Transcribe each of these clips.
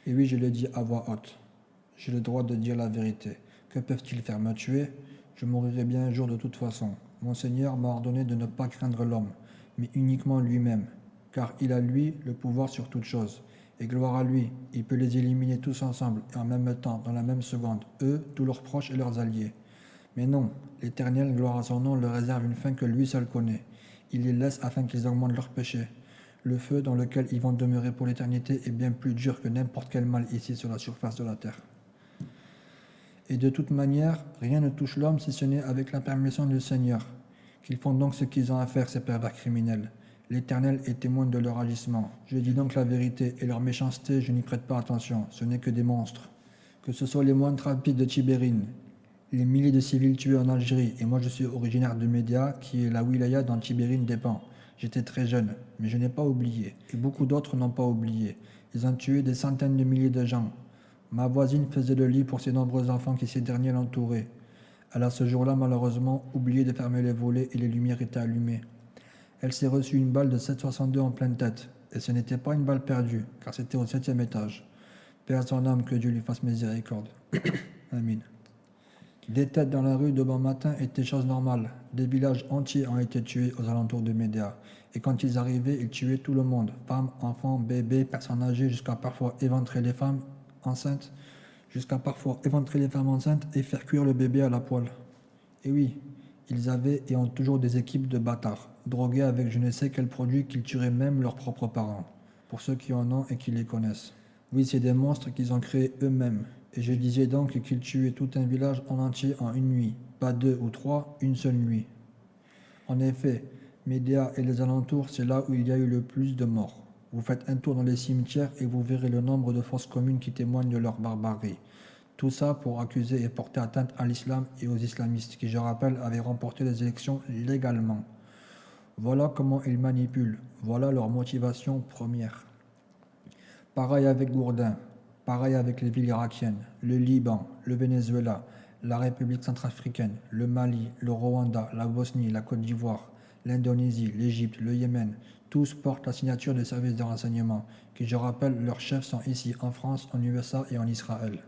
Et oui, je le dis à voix haute. J'ai le droit de dire la vérité. Que peuvent-ils faire, me tuer? Je mourirai bien un jour de toute façon. Mon Seigneur m'a ordonné de ne pas craindre l'homme, mais uniquement lui-même, car il a lui le pouvoir sur toute chose. Et gloire à lui, il peut les éliminer tous ensemble et en même temps, dans la même seconde, eux, tous leurs proches et leurs alliés. Mais non, l'Éternel, gloire à son nom, leur réserve une fin que lui seul connaît. Il les laisse afin qu'ils augmentent leurs péchés. Le feu dans lequel ils vont demeurer pour l'éternité est bien plus dur que n'importe quel mal ici sur la surface de la terre. Et de toute manière, rien ne touche l'homme si ce n'est avec la permission du Seigneur. Qu'ils font donc ce qu'ils ont à faire, ces pervers criminels. L'Éternel est témoin de leur agissement. Je dis donc la vérité, et leur méchanceté, je n'y prête pas attention. Ce n'est que des monstres. Que ce soit les moines trapiques de Tibérine, les milliers de civils tués en Algérie, et moi je suis originaire de Média, qui est la wilaya dont Tibérine dépend. J'étais très jeune, mais je n'ai pas oublié, et beaucoup d'autres n'ont pas oublié. Ils ont tué des centaines de milliers de gens. Ma voisine faisait le lit pour ses nombreux enfants qui ces derniers l'entouraient. Elle a ce jour-là malheureusement oublié de fermer les volets et les lumières étaient allumées. Elle s'est reçue une balle de 7,62 en pleine tête, et ce n'était pas une balle perdue, car c'était au 7e étage. Paix à son âme, que Dieu lui fasse miséricorde. Amin. Des têtes dans la rue de bon matin étaient chose normale. Des villages entiers ont été tués aux alentours de Médéa. Et quand ils arrivaient, ils tuaient tout le monde. Femmes, enfants, bébés, personnes âgées, jusqu'à parfois éventrer les femmes enceintes. Et faire cuire le bébé à la poêle. Et oui, ils avaient et ont toujours des équipes de bâtards, drogués avec je ne sais quel produit qu'ils tueraient même leurs propres parents. Pour ceux qui en ont et qui les connaissent. Oui, c'est des monstres qu'ils ont créés eux-mêmes. Et je disais donc qu'ils tuaient tout un village en entier en une nuit. Pas 2 ou 3, une seule nuit. En effet, Médéa et les alentours, c'est là où il y a eu le plus de morts. Vous faites un tour dans les cimetières et vous verrez le nombre de fosses communes qui témoignent de leur barbarie. Tout ça pour accuser et porter atteinte à l'islam et aux islamistes qui, je rappelle, avaient remporté les élections légalement. Voilà comment ils manipulent. Voilà leur motivation première. Pareil avec Gourdin, pareil avec les villes irakiennes, le Liban, le Venezuela, la République centrafricaine, le Mali, le Rwanda, la Bosnie, la Côte d'Ivoire, l'Indonésie, l'Égypte, le Yémen, tous portent la signature des services de renseignement, qui, je rappelle, leurs chefs sont ici en France, en USA et en Israël.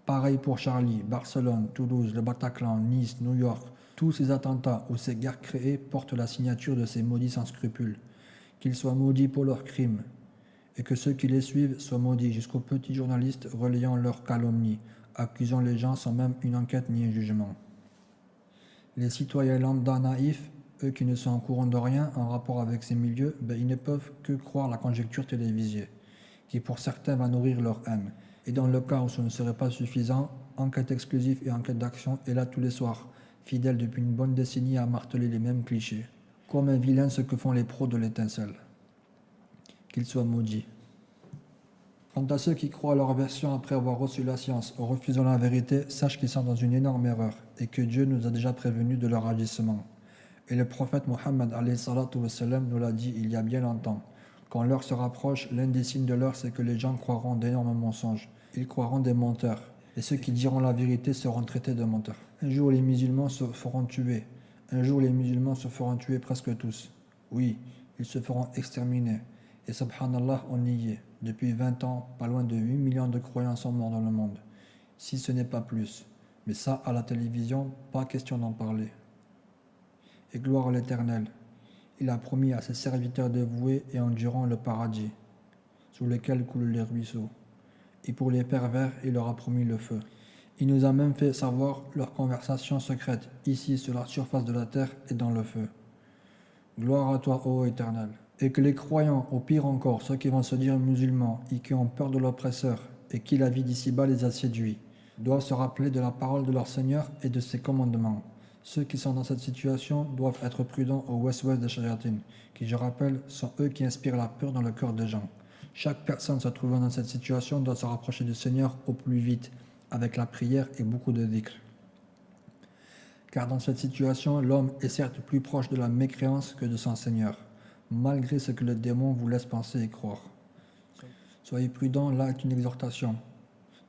Pareil pour Charlie, Barcelone, Toulouse, le Bataclan, Nice, New York, tous ces attentats ou ces guerres créées portent la signature de ces maudits sans scrupules. Qu'ils soient maudits pour leurs crimes, et que ceux qui les suivent soient maudits jusqu'aux petits journalistes relayant leurs calomnies, accusant les gens sans même une enquête ni un jugement. Les citoyens lambda naïfs, eux qui ne sont au courant de rien en rapport avec ces milieux, ils ne peuvent que croire la conjecture télévisée, qui pour certains va nourrir leur haine. Et dans le cas où ce ne serait pas suffisant, enquête exclusive et enquête d'action est là tous les soirs, fidèle depuis une bonne décennie à marteler les mêmes clichés. Comme un vilain ce que font les pros de l'étincelle. Qu'ils soient maudits. Quant à ceux qui croient à leur version après avoir reçu la science en refusant la vérité, sache qu'ils sont dans une énorme erreur et que Dieu nous a déjà prévenus de leur agissement. Et le prophète Mohammed nous l'a dit il y a bien longtemps. Quand l'heure se rapproche, l'un des signes de l'heure, c'est que les gens croiront d'énormes mensonges. Ils croiront des menteurs. Et ceux qui diront la vérité seront traités de menteurs. Un jour, les musulmans se feront tuer. Un jour, les musulmans se feront tuer presque tous. Oui, ils se feront exterminer. Et subhanallah, on y est. Depuis 20 ans, pas loin de 8 millions de croyants sont morts dans le monde. Si ce n'est pas plus. Mais ça, à la télévision, pas question d'en parler. Et gloire à l'Éternel. Il a promis à ses serviteurs dévoués et endurants le paradis, sous lequel coulent les ruisseaux. Et pour les pervers, il leur a promis le feu. Il nous a même fait savoir leur conversation secrète, ici sur la surface de la terre et dans le feu. Gloire à toi, ô Éternel. Et que les croyants, au pire encore, ceux qui vont se dire musulmans et qui ont peur de l'oppresseur et qui la vie d'ici-bas les a séduits, doivent se rappeler de la parole de leur Seigneur et de ses commandements. Ceux qui sont dans cette situation doivent être prudents au west-west de Shayatin, qui, je rappelle, sont eux qui inspirent la peur dans le cœur des gens. Chaque personne se trouvant dans cette situation doit se rapprocher du Seigneur au plus vite, avec la prière et beaucoup de dhikr. Car dans cette situation, l'homme est certes plus proche de la mécréance que de son Seigneur, malgré ce que le démon vous laisse penser et croire. Soyez prudents, là est une exhortation.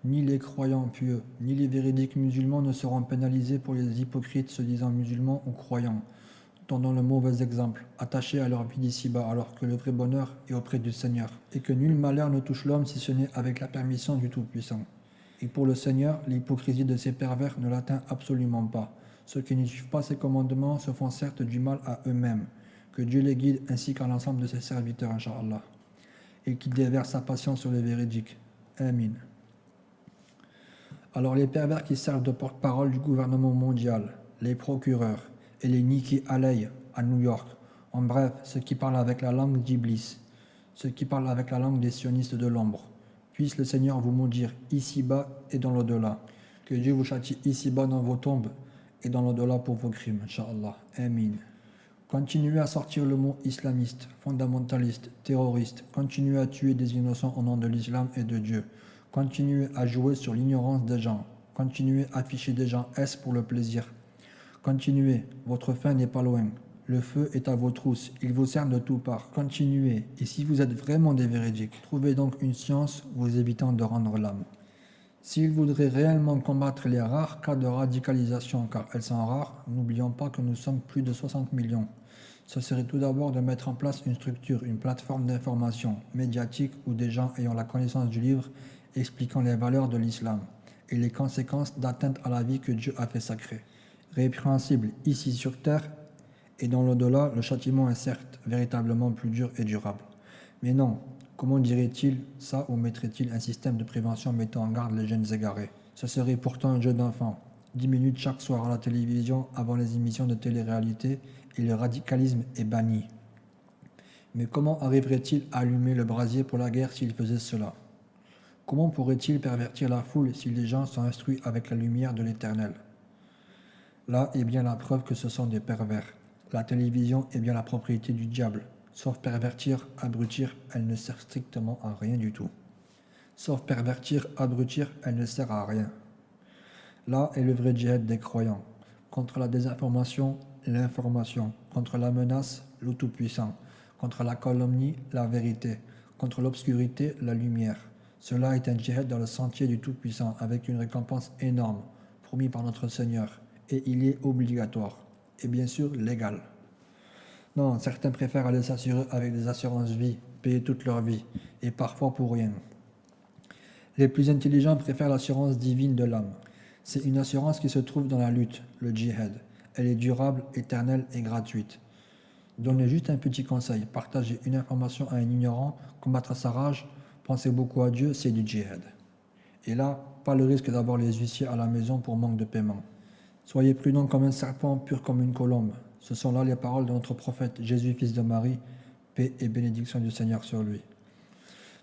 Ni les croyants pieux, ni les véridiques musulmans ne seront pénalisés pour les hypocrites se disant musulmans ou croyants. donnant le mauvais exemple, attachés à leur vie d'ici-bas, alors que le vrai bonheur est auprès du Seigneur, et que nul malheur ne touche l'homme si ce n'est avec la permission du Tout-Puissant. Et pour le Seigneur, l'hypocrisie de ces pervers ne l'atteint absolument pas. Ceux qui ne suivent pas ses commandements se font certes du mal à eux-mêmes. Que Dieu les guide ainsi qu'à l'ensemble de ses serviteurs, Inch'Allah, et qu'il déverse sa patience sur les véridiques. Amin. Alors les pervers qui servent de porte-parole du gouvernement mondial, les procureurs et les Nikki Haley à New York, en bref, ceux qui parlent avec la langue d'Iblis, ceux qui parlent avec la langue des sionistes de l'ombre, puisse le Seigneur vous maudire ici-bas et dans l'au-delà. Que Dieu vous châtie ici-bas dans vos tombes et dans l'au-delà pour vos crimes, Inch'Allah. Amin. Continuez à sortir le mot islamiste, fondamentaliste, terroriste. Continuez à tuer des innocents au nom de l'islam et de Dieu. Continuez à jouer sur l'ignorance des gens. Continuez à afficher des gens S pour le plaisir. Continuez, votre fin n'est pas loin. Le feu est à vos trousses, il vous cerne de toutes parts. Continuez, et si vous êtes vraiment des véridiques, trouvez donc une science vous évitant de rendre l'âme. S'ils voudraient réellement combattre les rares cas de radicalisation, car elles sont rares, n'oublions pas que nous sommes plus de 60 millions. Ce serait tout d'abord de mettre en place une structure, une plateforme d'information médiatique où des gens ayant la connaissance du livre expliquant les valeurs de l'islam et les conséquences d'atteinte à la vie que Dieu a fait sacrée. Répréhensible ici sur terre et dans l'au-delà, le châtiment est certes véritablement plus dur et durable. Mais non, comment dirait-il ça ou mettrait-il un système de prévention mettant en garde les jeunes égarés? Ce serait pourtant un jeu d'enfant. 10 minutes chaque soir à la télévision avant les émissions de télé-réalité et le radicalisme est banni. Mais comment arriverait-il à allumer le brasier pour la guerre s'il faisait cela? Comment pourrait-il pervertir la foule si les gens sont instruits avec la lumière de l'Éternel? Là est bien la preuve que ce sont des pervers. La télévision est bien la propriété du diable. Sauf pervertir, abrutir, elle ne sert strictement à rien du tout. Sauf pervertir, abrutir, elle ne sert à rien. Là est le vrai djihad des croyants. Contre la désinformation, l'information. Contre la menace, le tout-puissant. Contre la calomnie, la vérité. Contre l'obscurité, la lumière. Cela est un djihad dans le sentier du tout-puissant avec une récompense énorme, promis par notre Seigneur. Et il est obligatoire. Et bien sûr, légal. Non, certains préfèrent aller s'assurer avec des assurances vie, payer toute leur vie, et parfois pour rien. Les plus intelligents préfèrent l'assurance divine de l'âme. C'est une assurance qui se trouve dans la lutte, le djihad. Elle est durable, éternelle et gratuite. Donnez juste un petit conseil, partagez une information à un ignorant, combattre sa rage, pensez beaucoup à Dieu, c'est du djihad. Et là, pas le risque d'avoir les huissiers à la maison pour manque de paiement. Soyez prudents comme un serpent, pur comme une colombe. Ce sont là les paroles de notre prophète Jésus, fils de Marie, paix et bénédiction du Seigneur sur lui.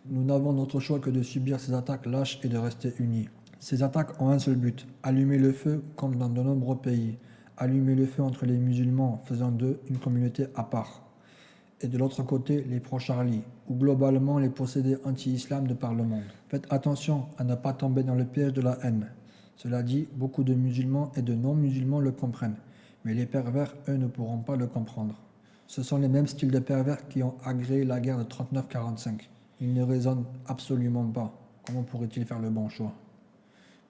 Nous n'avons d'autre choix que de subir ces attaques lâches et de rester unis. Ces attaques ont un seul but, allumer le feu comme dans de nombreux pays, allumer le feu entre les musulmans, faisant d'eux une communauté à part. Et de l'autre côté, les pro-Charlie, ou globalement les possédés anti-islam de par le monde. Faites attention à ne pas tomber dans le piège de la haine. Cela dit, beaucoup de musulmans et de non-musulmans le comprennent, mais les pervers, eux, ne pourront pas le comprendre. Ce sont les mêmes styles de pervers qui ont agréé la guerre de 39-45. Ils ne raisonnent absolument pas. Comment pourraient-ils faire le bon choix?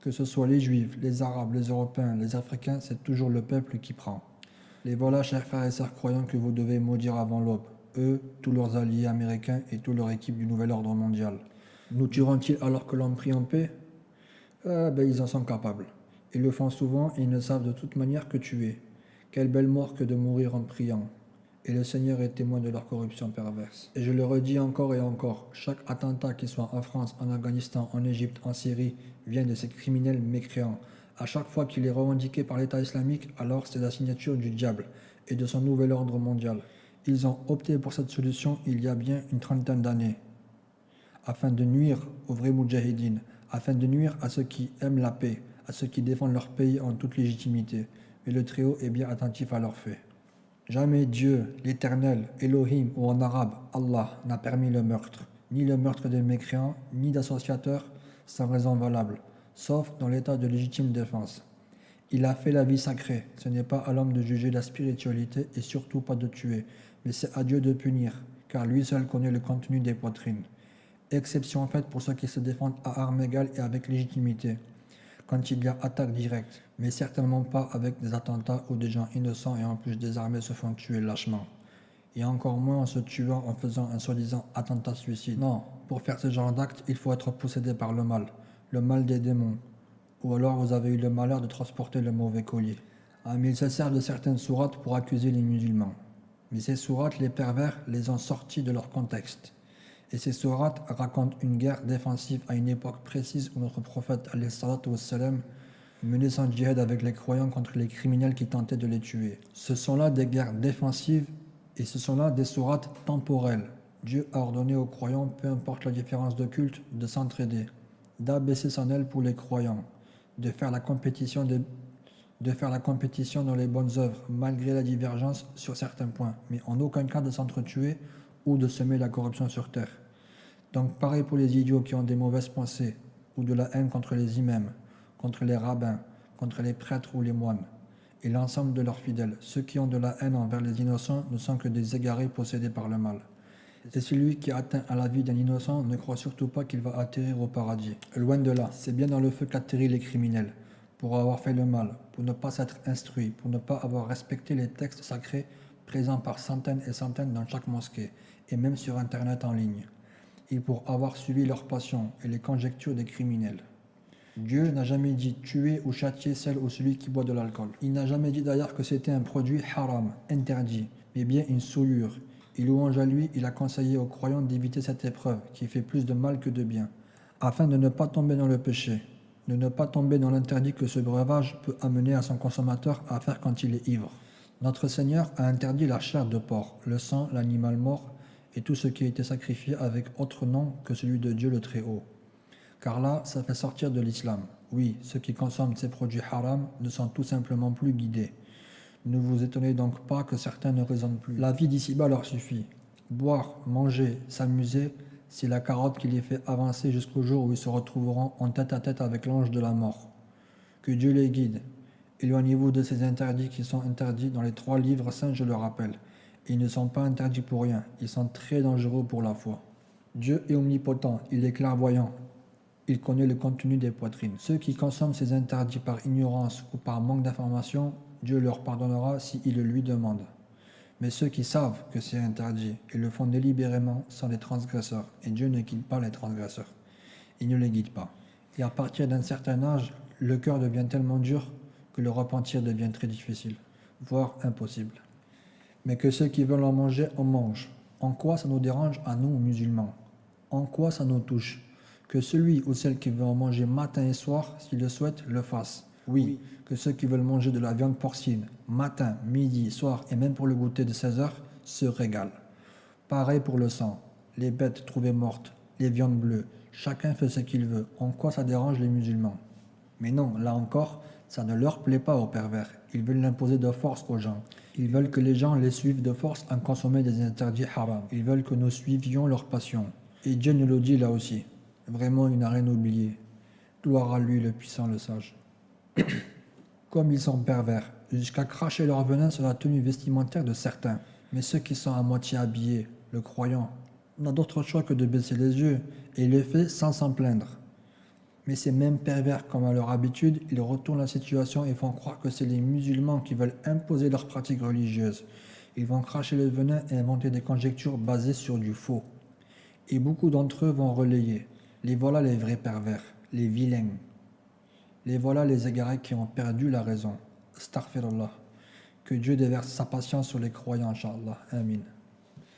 Que ce soit les Juifs, les Arabes, les Européens, les Africains, c'est toujours le peuple qui prend. Les voilà, chers frères et sœurs croyants, que vous devez maudire avant l'aube. Eux, tous leurs alliés américains et toute leur équipe du nouvel ordre mondial. Nous tueront-ils alors que l'on prie en paix? Ils en sont capables. Ils le font souvent et ils ne savent de toute manière que tuer. Quelle belle mort que de mourir en priant. Et le Seigneur est témoin de leur corruption perverse. Et je le redis encore et encore, chaque attentat, qu'il soit en France, en Afghanistan, en Égypte, en Syrie, vient de ces criminels mécréants. À chaque fois qu'il est revendiqué par l'État islamique, alors c'est la signature du diable et de son nouvel ordre mondial. Ils ont opté pour cette solution il y a bien une trentaine d'années, afin de nuire aux vrais moudjahidines, afin de nuire à ceux qui aiment la paix, à ceux qui défendent leur pays en toute légitimité. Mais le Très-Haut est bien attentif à leurs faits. Jamais Dieu, l'Éternel, Elohim ou en arabe, Allah, n'a permis le meurtre, ni le meurtre des mécréants, ni d'associateurs, sans raison valable, sauf dans l'état de légitime défense. Il a fait la vie sacrée, ce n'est pas à l'homme de juger la spiritualité et surtout pas de tuer, mais c'est à Dieu de punir, car lui seul connaît le contenu des poitrines. Exception faite pour ceux qui se défendent à armes égales et avec légitimité. quand il y a attaque directe, mais certainement pas avec des attentats où des gens innocents et en plus désarmés se font tuer lâchement. Et encore moins en se tuant en faisant un soi-disant attentat-suicide. Non, pour faire ce genre d'acte, il faut être possédé par le mal des démons. Ou alors vous avez eu le malheur de transporter le mauvais collier. Ah, mais ils se servent de certaines sourates pour accuser les musulmans. Mais ces sourates, les pervers les ont sortis de leur contexte. Et ces sourates racontent une guerre défensive à une époque précise où notre prophète alayhi salatu wassalam menait son djihad avec les croyants contre les criminels qui tentaient de les tuer. Ce sont là des guerres défensives et ce sont là des sourates temporelles. Dieu a ordonné aux croyants, peu importe la différence de culte, de s'entraider, d'abaisser son aile pour les croyants, de faire la compétition dans les bonnes œuvres, malgré la divergence sur certains points, mais en aucun cas de s'entretuer ou de semer la corruption sur terre. Donc pareil pour les idiots qui ont des mauvaises pensées, ou de la haine contre les imams, contre les rabbins, contre les prêtres ou les moines, et l'ensemble de leurs fidèles. Ceux qui ont de la haine envers les innocents ne sont que des égarés possédés par le mal. Et celui qui atteint à la vie d'un innocent ne croit surtout pas qu'il va atterrir au paradis. Loin de là, c'est bien dans le feu qu'atterrissent les criminels, pour avoir fait le mal, pour ne pas s'être instruits, pour ne pas avoir respecté les textes sacrés présents par centaines et centaines dans chaque mosquée, et même sur Internet en ligne, et pour avoir suivi leurs passions et les conjectures des criminels. Dieu n'a jamais dit tuer ou châtier celle ou celui qui boit de l'alcool. Il n'a jamais dit d'ailleurs que c'était un produit haram, interdit, mais bien une souillure. Et louange à lui, il a conseillé aux croyants d'éviter cette épreuve qui fait plus de mal que de bien, afin de ne pas tomber dans le péché, de ne pas tomber dans l'interdit que ce breuvage peut amener à son consommateur à faire quand il est ivre. Notre Seigneur a interdit la chair de porc, le sang, l'animal mort et tout ce qui a été sacrifié avec autre nom que celui de Dieu le Très-Haut. Car là, ça fait sortir de l'islam. Oui, ceux qui consomment ces produits haram ne sont tout simplement plus guidés. Ne vous étonnez donc pas que certains ne raisonnent plus. La vie d'ici-bas leur suffit. Boire, manger, s'amuser, c'est la carotte qui les fait avancer jusqu'au jour où ils se retrouveront en tête-à-tête avec l'ange de la mort. Que Dieu les guide. Éloignez-vous de ces interdits qui sont interdits dans les 3 livres saints, je le rappelle. Et ils ne sont pas interdits pour rien, ils sont très dangereux pour la foi. Dieu est omnipotent, il est clairvoyant. Il connaît le contenu des poitrines. Ceux qui consomment ces interdits par ignorance ou par manque d'information, Dieu leur pardonnera s'ils le lui demandent. Mais ceux qui savent que c'est interdit et le font délibérément sont des transgresseurs. Et Dieu ne guide pas les transgresseurs. Il ne les guide pas. Et à partir d'un certain âge, le cœur devient tellement dur que le repentir devient très difficile, voire impossible. Mais que ceux qui veulent en manger, en mangent. En quoi ça nous dérange à nous, musulmans? En quoi ça nous touche? Que celui ou celle qui veut en manger matin et soir, s'il le souhaite, le fasse. Oui, que ceux qui veulent manger de la viande porcine, matin, midi, soir et même pour le goûter de 16 heures, se régalent. Pareil pour le sang, les bêtes trouvées mortes, les viandes bleues, chacun fait ce qu'il veut. En quoi ça dérange les musulmans? Mais non, là encore, ça ne leur plaît pas aux pervers. Ils veulent l'imposer de force aux gens. Ils veulent que les gens les suivent de force en consommant des interdits haram. Ils veulent que nous suivions leur passion. Et Dieu nous le dit là aussi. Vraiment, il n'a rien oublié. Gloire à lui, le puissant, le sage. Comme ils sont pervers, jusqu'à cracher leur venin sur la tenue vestimentaire de certains. Mais ceux qui sont à moitié habillés, le croyant, n'a d'autre choix que de baisser les yeux, et il le fait sans s'en plaindre. Mais ces mêmes pervers, comme à leur habitude, ils retournent la situation et font croire que c'est les musulmans qui veulent imposer leurs pratiques religieuses. Ils vont cracher le venin et inventer des conjectures basées sur du faux. Et beaucoup d'entre eux vont relayer. Les voilà les vrais pervers, les vilains. Les voilà les égarés qui ont perdu la raison. Astaghfirullah. Que Dieu déverse sa patience sur les croyants, Inch'Allah. Amin.